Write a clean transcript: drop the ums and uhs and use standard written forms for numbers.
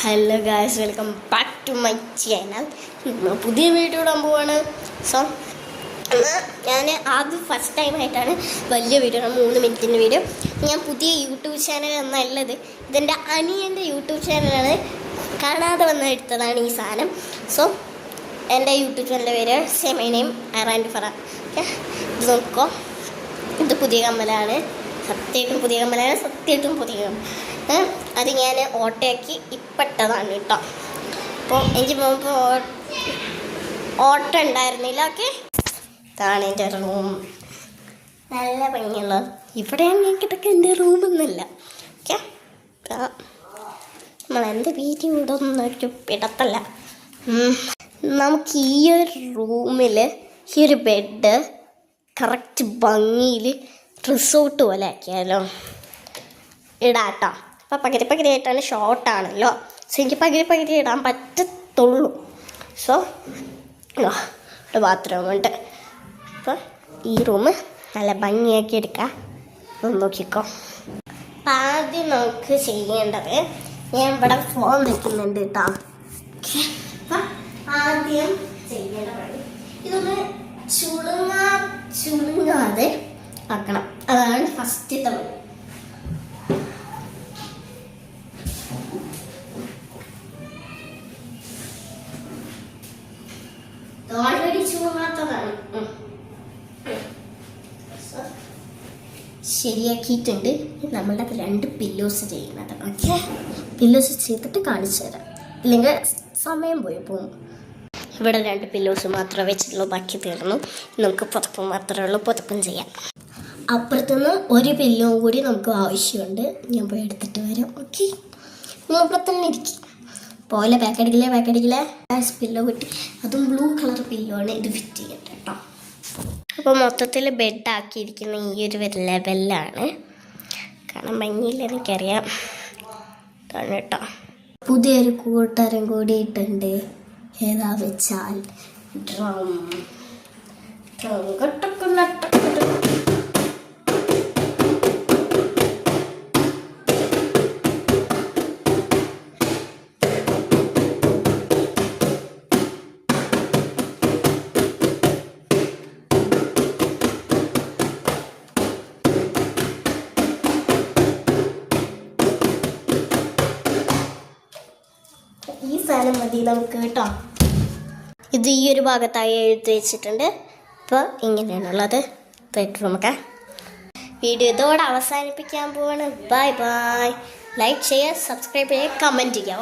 Hello guys, welcome back to my channel. പുതിയ video ഇടാൻ പോവാണ്. സോ ഞാൻ ആദ്യം ഫസ്റ്റ് ടൈമായിട്ടാണ് വലിയ വീഡിയോ, 3 മിനിറ്റിൻ്റെ വീഡിയോ. ഞാൻ പുതിയ യൂട്യൂബ് ചാനൽ എന്നല്ലത്, ഇതെൻ്റെ അനിയൻ്റെ യൂട്യൂബ് ചാനലാണ്. കാണാതെ വന്ന് എടുത്തതാണ് ഈ സാധനം. സോ എൻ്റെ യൂട്യൂബ് ചാനലിൻ്റെ പേര് സെമൈ നെയിം ആൻഡ് ഫറ. ഓക്കെ, ഇത് നോക്കോ, ഇത് പുതിയ കമ്മലാണ്. സത്യമായിട്ടും പുതിയ കമ്മലാണ്, സത്യമായിട്ടും പുതിയ കമ്മൽ. അത് ഞാൻ ഓട്ടയാക്കി ഇപ്പിട്ടതാണ് കേട്ടോ. അപ്പോൾ എനിക്ക് പോകുമ്പോൾ ഓട്ടം ഉണ്ടായിരുന്നില്ല. ഓക്കെ, ഇതാണ് എൻ്റെ റൂം. നല്ല ഭംഗിയുള്ളത്. ഇവിടെയാണ് ഞാൻ കിടക്കുക, എൻ്റെ റൂമൊന്നുമില്ല. ഓക്കെ, നമ്മളെൻ്റെ വീട്ടിൽ ഇവിടൊന്നും ഒരു പിടത്തല്ല. നമുക്ക് ഈ ഒരു റൂമിൽ ഈ ഒരു ബെഡ് കറക്റ്റ് ഭംഗിയിൽ റിസോർട്ട് പോലെ ആക്കിയാലോ, ഇടാട്ടോ. അപ്പോൾ പകുതി ഷോർട്ടാണല്ലോ. സോ എനിക്ക് പകുതി ഇടാൻ പറ്റത്തുള്ളൂ. സോ ഒരു ബാത്റൂമുണ്ട്. അപ്പോൾ ഈ റൂം നല്ല ഭംഗിയാക്കി എടുക്കാം. ഒന്ന് നോക്കിക്കോ. അപ്പം ആദ്യം നമുക്ക് ചെയ്യേണ്ടത്, ഞാൻ ഇവിടെ ഫോൺ വയ്ക്കുന്നുണ്ട് കേട്ടോ. അപ്പം ആദ്യം ചെയ്യേണ്ട പണി ഇതൊന്ന് ചുളുങ്ങാതെ ആക്കണം. അതാണ് ഫസ്റ്റത്തെ പണി. ഓൾറെഡി ചുളുങ്ങാത്തതാണ്. ശരിയാക്കിയിട്ടുണ്ട്. നമ്മളുടെ 2 പില്ലോസ് ചെയ്യുന്നത്. ഓക്കെ, പില്ലോസ് ചെയ്തിട്ട് കാണിച്ചു തരാം, ഇല്ലെങ്കിൽ സമയം പോകും. ഇവിടെ 2 പില്ലോസ് മാത്രമേ വെച്ചിട്ടുള്ളൂ, ബാക്കി തീർന്നു. നമുക്ക് പുതപ്പ് മാത്രമേ ഉള്ളൂ, പുതപ്പും ചെയ്യാം. അപ്പുറത്തുനിന്ന് ഒരു പില്ലും കൂടി നമുക്ക് ആവശ്യമുണ്ട്. ഞാൻ പോയി എടുത്തിട്ട് വരാം. ഓക്കെ, ഇവിടെ തന്നെ ഇരിക്കും പോലെ. പാക്കടിക്കില്ലേ പില്ലോ കിട്ടി. അതും ബ്ലൂ കളർ പില്ലോ ആണ്. ഇത് ഫിറ്റ് ചെയ്യട്ടെ കേട്ടോ. അപ്പോൾ മൊത്തത്തിൽ ബെഡാക്കിയിരിക്കുന്ന ഈ ഒരു ലെവലിലാണ്. കാരണം ഭംഗിയില്ല, എനിക്കറിയാം. ഇതാണ് കേട്ടോ. പുതിയൊരു കൂട്ടരും കൂടിയിട്ടുണ്ട്. ഏതാ വെച്ചാൽ ഡ്രം. ഈ സാധനം മതി നമുക്ക് കേട്ടോ. ഇത് ഈ ഒരു ഭാഗത്തായി എഴുതി വെച്ചിട്ടുണ്ട്. ഇപ്പോൾ ഇങ്ങനെയാണുള്ളത് ബെഡ്റൂമൊക്കെ. വീഡിയോ ഇതോടെ അവസാനിപ്പിക്കാൻ പോവാണ്. Bye bye. ലൈക്ക് ചെയ്യുക, സബ്സ്ക്രൈബ് ചെയ്യുക, കമൻറ്റ് ചെയ്യുക.